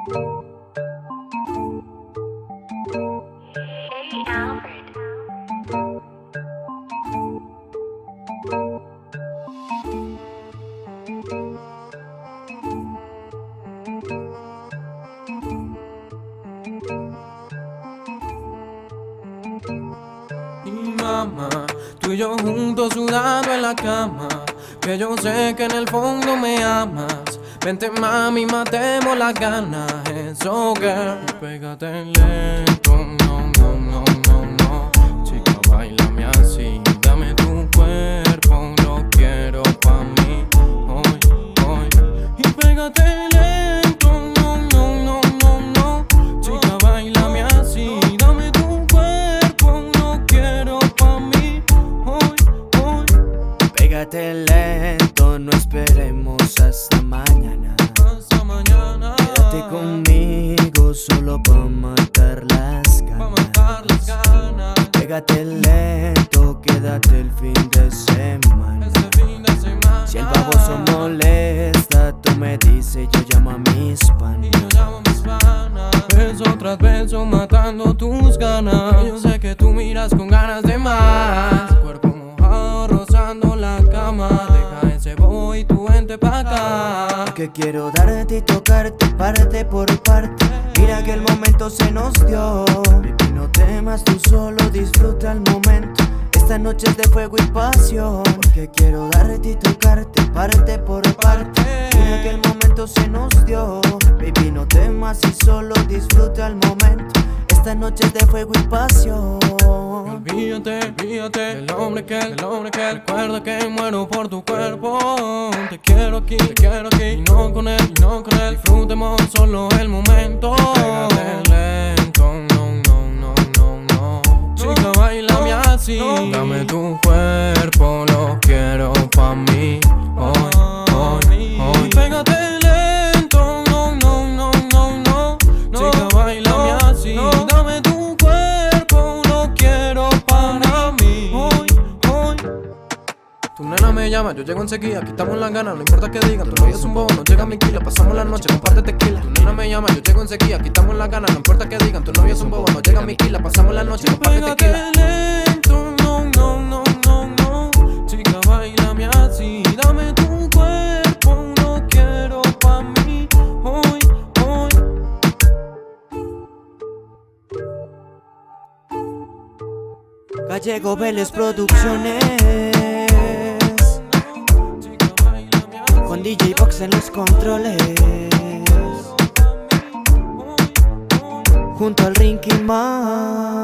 Hey Alfred. Y mamá, tú y yo juntos sudando en la cama, que yo sé que en el fondo me amas. Vente mami, matemos las ganas. Eso girl, pégate lento. No, no, no, no, no. Chica, bailame así. Dame tu cuerpo, lo quiero pa' mí. Hoy, hoy. Y pégate lento. No, no, no, no, no. Chica, bailame así. Dame tu cuerpo, lo quiero pa' mí. Hoy, hoy. Pégate lento, no esperemos hasta mañana. Hasta mañana. Quédate conmigo solo pa' matar las Pa' ganas. matar las ganas. Pégate lento, quédate el fin de semana. Este fin de semana. Si el baboso molesta, tú me dices, yo llamo a mis Y panas. yo llamo a mis panas. Beso tras beso matando tus ganas. Yo sé que tú miras con ganas de más. Tu cuerpo mojado rozando la cama. Deja ese bobo y tú vente pa' acá. Porque quiero darte y tocarte parte por parte. Mira que el momento se nos dio. Baby, no temas, tú solo disfruta el momento. Esta noche es de fuego y pasión. Porque quiero darte y tocarte parte por parte. Mira que el momento se nos dio. Baby, no temas y solo disfruta el momento. Esta noche es de fuego y pasión. Olvídate, olvídate del hombre que recuerda que muero por tu cuerpo. Te quiero aquí, y no con él, disfrutemos solo el momento. Pégate lento, no, no, no, no, no. Chica, bailame así. Dame tu cuerpo, lo quiero pa' mí. Hoy, hoy, hoy. Pégate lento, no, no, no, no, no. Chica, bailame así. Dame tu cuerpo, lo quiero para mí. Hoy, hoy. Tu nena me llama, yo llego enseguida, quitamos las ganas, no importa que digan. Tu novio es un bobo, no llega a mi kilo, pasamos la noche, comparte tequila. Tu nena me llama, yo llego enseguida, quitamos las ganas, no importa que digan. Tu novio es un bobo, no llega a mi kilo, pasamos la noche, comparte tequila. Lento, no, no, no, no, no. Chica, bailame así, dame tu cuerpo, lo quiero pa' mí. Hoy, hoy. Gallego Vélez Producciones, con DJ Box en los controles, junto al Rinky Man.